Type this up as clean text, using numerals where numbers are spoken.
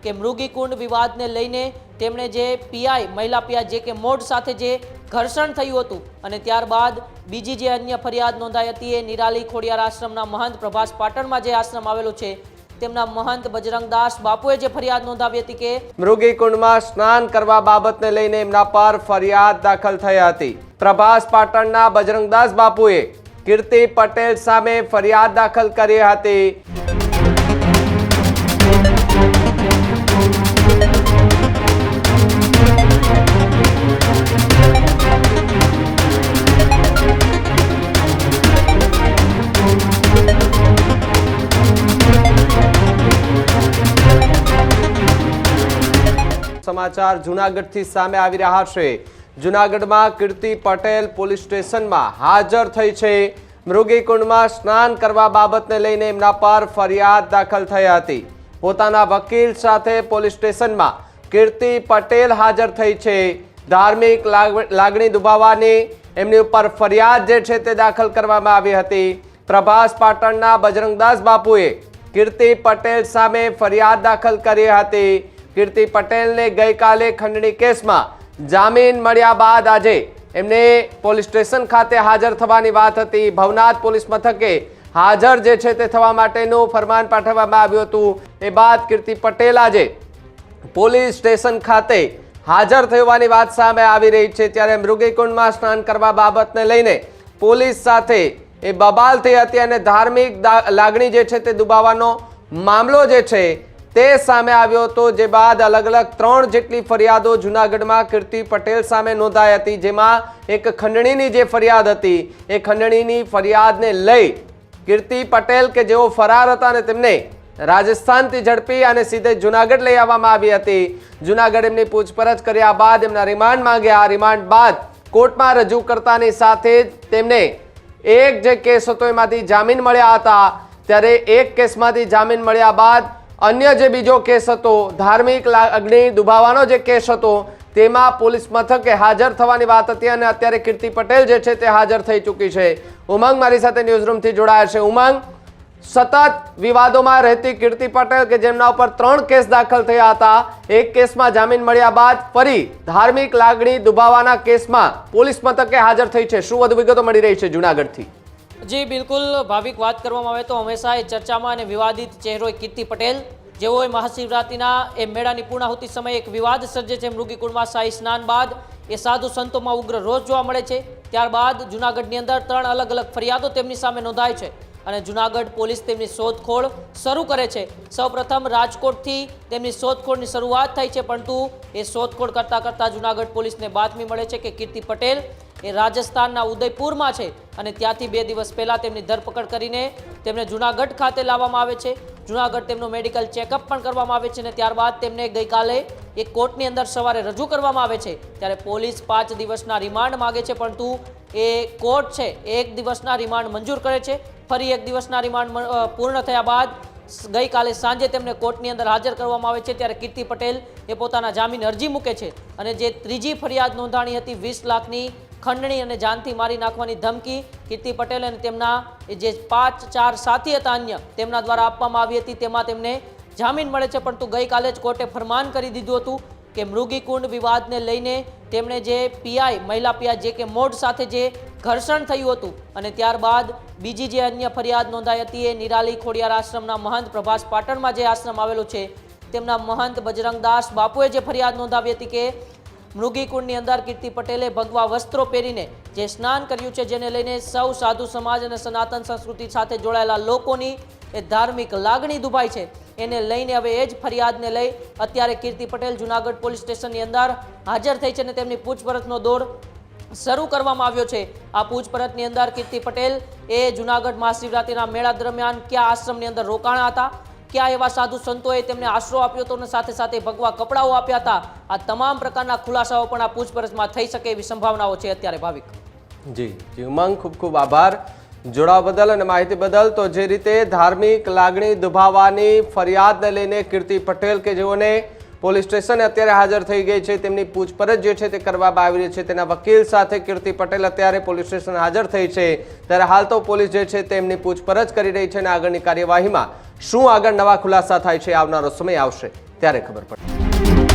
કે મૃગીકુંડ વિવાદને લઈને તેમણે જે પીઆઈ મહિલા પીઆઈ જે કે મોડ સાથે જે ઘર્ષણ થયું હતું અને ત્યારબાદ બીજી જે અન્ય ફરિયાદ નોંધાઈ હતી એ નિરાલી ખોડિયાર આશ્રમના મહંત પ્રભાસ પાટણમાં જે આશ્રમ આવેલો છે તેમના મહંત બજરંગદાસ બાપુએ જે ફરિયાદ નોંધાવી હતી કે મૃગીકુંડમાં સ્નાન કરવા બાબતને લઈને એમના પર ફરિયાદ દાખલ થઈ હતી। પ્રભાસ પાટણના બજરંગદાસ બાપુએ કીર્તિ પટેલ સામે ફરિયાદ દાખલ કરી હતી। समाचार जूनागढ़ थी सामे आवी रह्या छे। जूनागढ़ में कीर्ति पटेल पोलीस स्टेशन में हाजर थई छे। मृगीकुंड में स्नान करवा बाबतने लईने एमना पर फरियाद दाखल थई हती। पोताना वकील साथे पोलीस स्टेशन में कीर्ति पटेल हाजर थई छे। धार्मिक लागणी दुभावानी एमनी उपर फरियाद जे छे ते दाखल करवामां आवी हती। प्रभास पाटणना बजरंगदास बापुए कीर्ति पटेल सामे फरियाद दाखल करी हती। कीर्ति पटेल ने गई काले खंडणी केस में जामीन मळ्या बाद आजे एमने पोलीस स्टेशन खाते हाजर थवानी वात हती। भवनाथ पोलीस मथके हाजर जे छे ते थवा माटेनुं फरमान पाठववामां आव्युं हतुं। ए बाद कीर्ति पटेल आजे पोलीस स्टेशन खाते हाजर थयोनी वात सामे आवी रही छे। त्यारे मृगीकुंडमां स्नान करवा बाबतने लईने पोलीस साथे ए बबाल थई हती अने धार्मिक लागणी जे छे ते दुबावવાનો मामलो जे छे ते सामे आव्यो तो जे बाद अलग अलग 3 जेटली फरियादों जूनागढ़ में कीर्ति पटेल सामे नोंधाई हती। जेमां एक खंडणीनी जे फरियाद हती ए खंडणीनी फरियादने लई कीर्ति पटेल के जेओ फरार हता ने तेमने राजस्थान थी झड़पी अने सीधे जूनागढ़ लई आववामां आवी हती। जूनागढ़ एमनी पूछपरछ कर्या बाद एमना रिमांड मांग्या। रिमांड बाद कोर्ट में रजू करतानी साथे तेमने एक जे केस हतो एमांथी जामीन मळ्या हता। त्यारे एक केसमांथी जामीन मळ्या बाद अन्य जे बीजो केस हतो धार्मिक लागणी दुभावानो जे केस हतो तेमां पोलीस मथके हाजर थवानी वात हती अने अत्यारे कीर्ति पटेल जे छे ते हाजर थई चूकी छे। उमंग मारी साथे न्यूઝરૂમ थी जोड़ाया छे। उमंग, सतत विवादोमां रहती कीर्ति पटेल के जेमना उपर 3 केस दाखल थया हता, एक केसमां जामीन मळ्या बाद फरी धार्मिक लागणी दुभावाना केसमां पोलीस मथके हाजर थई छे। शुं वधु विगतो मळी रही छे जूनागढ़थी? जी बिल्कुल भाविक बात करवामां आवे तो हमेशा ए चर्चामां अने विवादित चेहरो कीर्ति पटेल जेओ महाशिवरात्रिना ए मेळानी पूर्णाहुति समय एक विवाद सर्जे छे। मृगीकुंडमां शाही स्नान बाद ए साधु संतोमां उग्र रोष जोवा मळे छे। त्यारबाद जूनागढ़नी अंदर 3 अलग अलग फरियादो तेमनी सामे नोंधाई छे અને જૂનાગઢ પોલીસ તેમની શોધખોળ શરૂ કરે છે। સૌપ્રથમ રાજકોટથી તેમની શોધખોળની શરૂઆત થઈ છે, પરંતુ એ શોધખોળ કરતાં કરતાં જૂનાગઢ પોલીસને બાતમી મળે છે કે કીર્તિ પટેલ એ રાજસ્થાનના ઉદયપુરમાં છે અને ત્યાંથી 2 દિવસ પહેલાં તેમની ધરપકડ કરીને તેમને જૂનાગઢ ખાતે લાવવામાં આવે છે। જૂનાગઢ તેમનું મેડિકલ ચેકઅપ પણ કરવામાં આવે છે અને ત્યારબાદ તેમને ગઈકાલે એક કોર્ટની અંદર સવારે રજૂ કરવામાં આવે છે। ત્યારે પોલીસ 5 દિવસના રિમાન્ડ માગે છે, પરંતુ એ કોર્ટ છે 1 દિવસના રિમાન્ડ મંજૂર કરે છે। ફરી 1 દિવસના રિમાન્ડ પૂર્ણ થયા બાદ ગઈકાલે સાંજે તેમને કોર્ટની અંદર હાજર કરવામાં આવે છે। ત્યારે કીર્તિ પટેલ એ પોતાના જામીન અરજી મૂકે છે અને જે ત્રીજી ફરિયાદ નોંધાણી હતી 20 લાખની ખંડણી અને જાનથી મારી નાખવાની ધમકી કીર્તિ પટેલ અને તેમના જે 5-4 સાથી હતા અન્ય તેમના દ્વારા આપવામાં આવી હતી, તેમાં તેમને જામીન મળે છે। પરંતુ ગઈકાલે જ કોર્ટે ફરમાન કરી દીધું હતું કે મૃગીકુંડ વિવાદને લઈને તેમણે જે પીઆઈ મહિલા પીઆઈ જે કે મોડ સાથે જે ઘર્ષણ થયું હતું અને ત્યારબાદ બીજી જે અન્ય ફરિયાદ નોંધાઈ હતી એ નિરાલી ખોડિયાર આશ્રમના મહંત પ્રભાસ પાટણમાં જે આશ્રમ આવેલો છે તેમના મહંત બજરંગદાસ બાપુએ જે ફરિયાદ નોંધાવી હતી કે મૃગીકુંડની અંદર કીર્તિ પટેલે ભગવા વસ્ત્રો પહેરીને જે સ્નાન કર્યું છે, જેને લઈને સૌ સાધુ સમાજ અને સનાતન સંસ્કૃતિ સાથે જોડાયેલા લોકોની એ ધાર્મિક લાગણી દુભાઈ છે। એને લઈને હવે એ જ ફરિયાદને લઈ અત્યારે કીર્તિ પટેલ જૂનાગઢ પોલીસ સ્ટેશનની અંદર હાજર થઈ છે અને તેમની પૂછપરછનો દોર શરૂ કરવામાં આવ્યો છે। આ પૂછપરછની અંદર કીર્તિ પટેલ એ જૂનાગઢ મહાશિવરાત્રિના મેળા દરમિયાન ક્યાં આશ્રમની અંદર રોકાણા હતા, क्या एवा साधु संतोए तेमने आश्रो आप्यो तो साथे साथे भगवा कपड़ाओ आप्या था, आ तमाम प्रकारना खुलासाओ पण आ पूछपरछमां थई शके एवी संभावनाओ छे अत्यारे। भाविक जी जी उमंग, खूब खूब आभार जोड़ा बदल और माहिती बदल। तो जे रीते धार्मिक लागणी दुभावानी फरियाद ने लईने कीर्ति पटेल के जेओने पोलीस स्टेशन अत्यारे हाजर थई गई है, तेमनी पूछपरछ जे छे ते करवामां आवी रही छे। तेना वकील साथे कीर्ति पटेल अत्यारे पोलीस स्टेशन हाजर थई छे। त्यारे हाल तो पोलीस जे छे तेमनी पूछपरछ करी रही छे અને આગળની કાર્યવાહીમાં શું આગળ નવા ખુલાસા થાય છે આવનારો સમય આવશે। ત્યારે ખબર પડે.